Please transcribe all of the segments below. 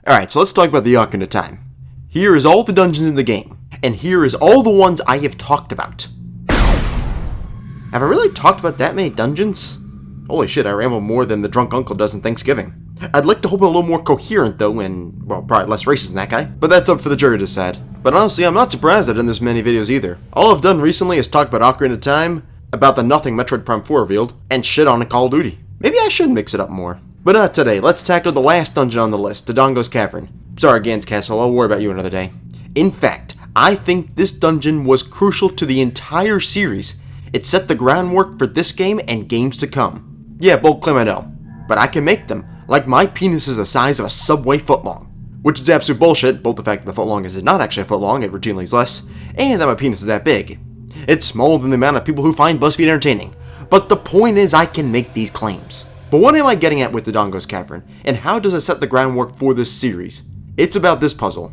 Alright, so let's talk about the Ocarina of Time. Here is all the dungeons in the game, and here is all the ones I have talked about. Have I really talked about that many dungeons? Holy shit, I ramble more than the drunk uncle does in Thanksgiving. I'd like to hope I'm a little more coherent though, and, well, probably less racist than that guy, but that's up for the jury to decide. But honestly, I'm not surprised I've done this many videos either. All I've done recently is talk about Ocarina of Time, about the nothing Metroid Prime 4 revealed, and shit on a Call of Duty. Maybe I should mix it up more. But not today. Let's tackle the last dungeon on the list, Dodongo's Cavern. Sorry, Gan's Castle, I'll worry about you another day. In fact, I think this dungeon was crucial to the entire series. It set the groundwork for this game and games to come. Yeah, bold claim I know, but I can make them. Like my penis is the size of a subway footlong. Which is absolute bullshit, both the fact that the footlong is not actually a footlong, it routinely is less, and that my penis is that big. It's smaller than the amount of people who find BuzzFeed entertaining. But the point is I can make these claims. But what am I getting at with Dodongo's Cavern, and how does it set the groundwork for this series? It's about this puzzle.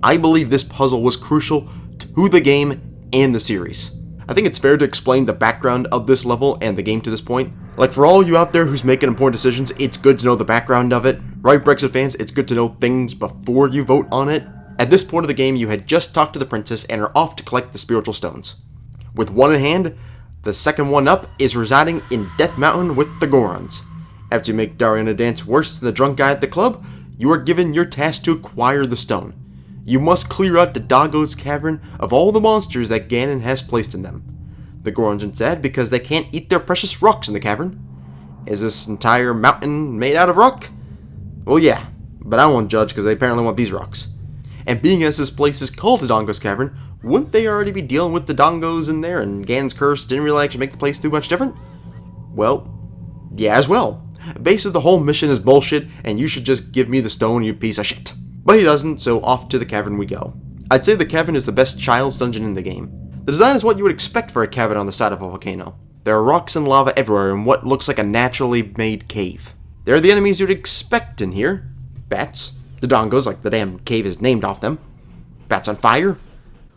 I believe this puzzle was crucial to the game and the series. I think it's fair to explain the background of this level and the game to this point. Like for all you out there who's making important decisions, it's good to know the background of it. Right, Brexit fans, it's good to know things before you vote on it. At this point of the game, you had just talked to the princess and are off to collect the spiritual stones. With one in hand, the second one up is residing in Death Mountain with the Gorons. After you make Dariana dance worse than the drunk guy at the club, you are given your task to acquire the stone. You must clear out Dodongo's Cavern of all the monsters that Ganon has placed in them. The Gorons are sad because they can't eat their precious rocks in the cavern. Is this entire mountain made out of rock? Well, yeah, but I won't judge because they apparently want these rocks. And being as this place is called Dodongo's Cavern, wouldn't they already be dealing with the Dodongos in there and Ganon's curse didn't really actually make the place too much different? Well, yeah as well. Basically the whole mission is bullshit and you should just give me the stone, you piece of shit. But he doesn't, so off to the cavern we go. I'd say the cavern is the best child's dungeon in the game. The design is what you would expect for a cavern on the side of a volcano. There are rocks and lava everywhere in what looks like a naturally made cave. There are the enemies you'd expect in here. Bats. The Dodongos, like the damn cave is named off them. Bats on fire.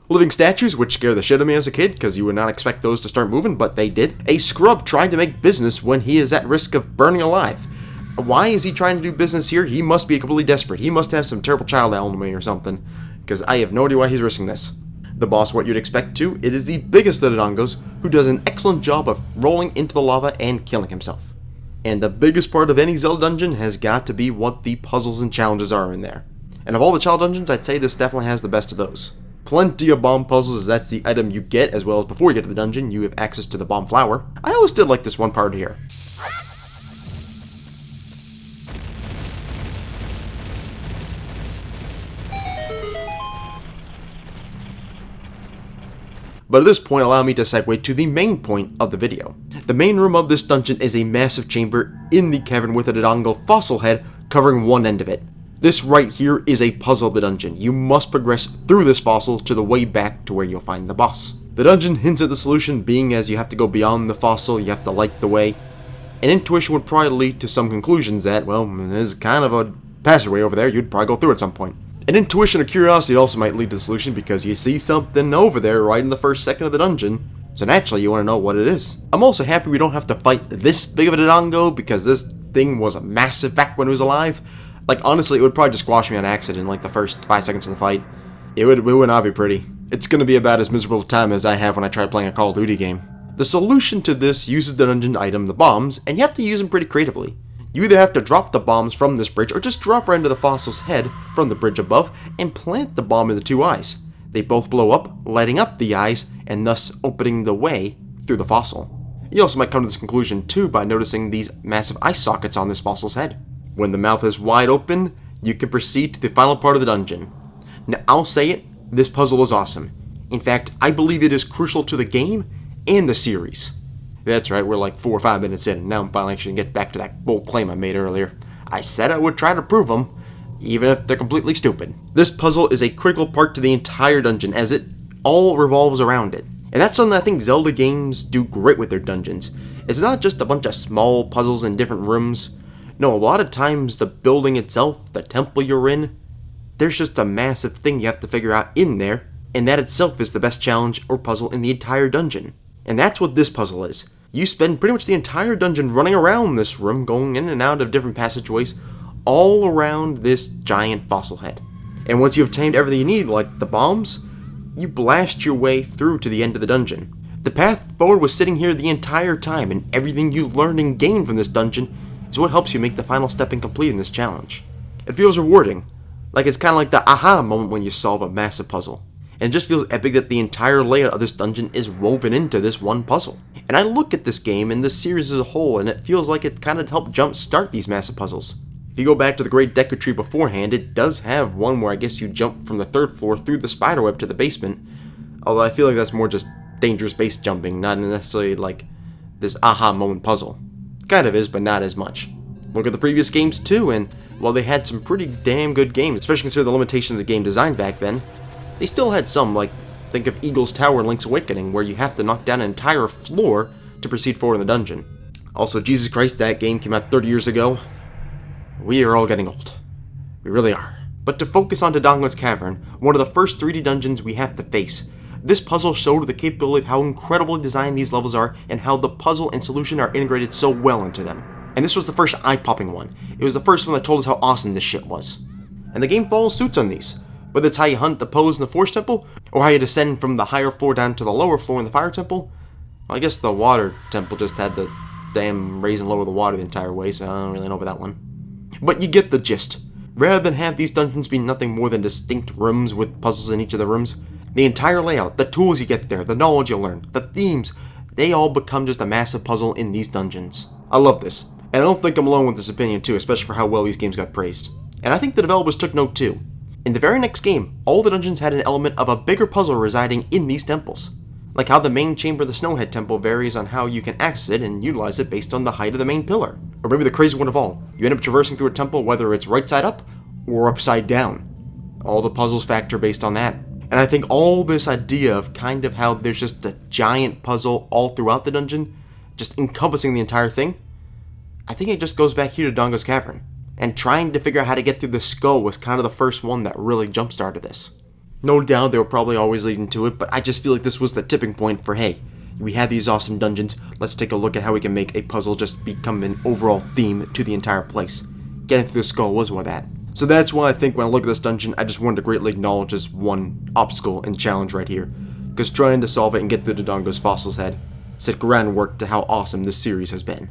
Living statues, which scare the shit out of me as a kid, because you would not expect those to start moving, but they did. A scrub trying to make business when he is at risk of burning alive. Why is he trying to do business here? He must be completely desperate. He must have some terrible child element or something, because I have no idea why he's risking this. The boss, what you'd expect too, it is the biggest of the Dodongos, who does an excellent job of rolling into the lava and killing himself. And the biggest part of any Zelda dungeon has got to be what the puzzles and challenges are in there. And of all the child dungeons, I'd say this definitely has the best of those. Plenty of bomb puzzles, as that's the item you get, as well as before you get to the dungeon, you have access to the bomb flower. I always did like this one part here. But at this point, allow me to segue to the main point of the video. The main room of this dungeon is a massive chamber in the cavern with a Dodongo fossil head covering one end of it. This right here is a puzzle of the dungeon. You must progress through this fossil to the way back to where you'll find the boss. The dungeon hints at the solution being as you have to go beyond the fossil, you have to light the way. And intuition would probably lead to some conclusions that, well, there's kind of a passageway over there, you'd probably go through at some point. And intuition or curiosity also might lead to the solution because you see something over there right in the first second of the dungeon. So naturally you want to know what it is. I'm also happy we don't have to fight this big of a Dodongo because this thing was massive back when it was alive. Like honestly it would probably just squash me on accident in like the first 5 seconds of the fight. It would not be pretty. It's going to be about as miserable a time as I have when I try playing a Call of Duty game. The solution to this uses the dungeon item, the bombs, and you have to use them pretty creatively. You either have to drop the bombs from this bridge or just drop right into the fossil's head from the bridge above and plant the bomb in the two eyes. They both blow up, lighting up the eyes and thus opening the way through the fossil. You also might come to this conclusion too by noticing these massive eye sockets on this fossil's head. When the mouth is wide open, you can proceed to the final part of the dungeon. Now I'll say it, this puzzle is awesome. In fact, I believe it is crucial to the game and the series. That's right, we're like 4 or 5 minutes in, and now I'm finally actually going to get back to that bold claim I made earlier. I said I would try to prove them, even if they're completely stupid. This puzzle is a critical part to the entire dungeon, as it all revolves around it. And that's something I think Zelda games do great with their dungeons. It's not just a bunch of small puzzles in different rooms. No, a lot of times the building itself, the temple you're in, there's just a massive thing you have to figure out in there, and that itself is the best challenge or puzzle in the entire dungeon. And that's what this puzzle is. You spend pretty much the entire dungeon running around this room, going in and out of different passageways, all around this giant fossil head. And once you've obtained everything you need, like the bombs, you blast your way through to the end of the dungeon. The path forward was sitting here the entire time, and everything you learned and gained from this dungeon is what helps you make the final step in completing this challenge. It feels rewarding, like it's kind of like the aha moment when you solve a massive puzzle. And it just feels epic that the entire layout of this dungeon is woven into this one puzzle. And I look at this game and this series as a whole, and it feels like it kind of helped jumpstart these massive puzzles. If you go back to the Great Deku Tree beforehand, it does have one where I guess you jump from the 3rd floor through the spiderweb to the basement, although I feel like that's more just dangerous base jumping, not necessarily like this aha moment puzzle. Kind of is, but not as much. Look at the previous games too, and while they had some pretty damn good games, especially considering the limitation of the game design back then, they still had some, like think of Eagle's Tower in Link's Awakening, where you have to knock down an entire floor to proceed forward in the dungeon. Also, Jesus Christ, that game came out 30 years ago. We are all getting old. We really are. But to focus on Dodongo's Cavern, one of the first 3D dungeons we have to face, this puzzle showed the capability of how incredibly designed these levels are and how the puzzle and solution are integrated so well into them. And this was the first eye-popping one. It was the first one that told us how awesome this shit was. And the game follows suits on these. Whether it's how you hunt the pose in the Force Temple, or how you descend from the higher floor down to the lower floor in the Fire Temple. Well, I guess the Water Temple just had the damn raise and lower the water the entire way, so I don't really know about that one. But you get the gist. Rather than have these dungeons be nothing more than distinct rooms with puzzles in each of the rooms, the entire layout, the tools you get there, the knowledge you learn, the themes, they all become just a massive puzzle in these dungeons. I love this, and I don't think I'm alone with this opinion too, especially for how well these games got praised. And I think the developers took note too. In the very next game, all the dungeons had an element of a bigger puzzle residing in these temples. Like how the main chamber of the Snowhead Temple varies on how you can access it and utilize it based on the height of the main pillar. Or maybe the crazy one of all, you end up traversing through a temple whether it's right side up or upside down. All the puzzles factor based on that. And I think all this idea of kind of how there's just a giant puzzle all throughout the dungeon, just encompassing the entire thing, I think it just goes back here to Dodongo's Cavern. And trying to figure out how to get through the skull was kind of the first one that really jump-started this. No doubt they were probably always leading to it, but I just feel like this was the tipping point for, hey, we have these awesome dungeons, let's take a look at how we can make a puzzle just become an overall theme to the entire place. Getting through the skull was one of that. So that's why I think when I look at this dungeon, I just wanted to greatly acknowledge this one obstacle and challenge right here. Because trying to solve it and get through Dodongo's Fossil's Head set groundwork to how awesome this series has been.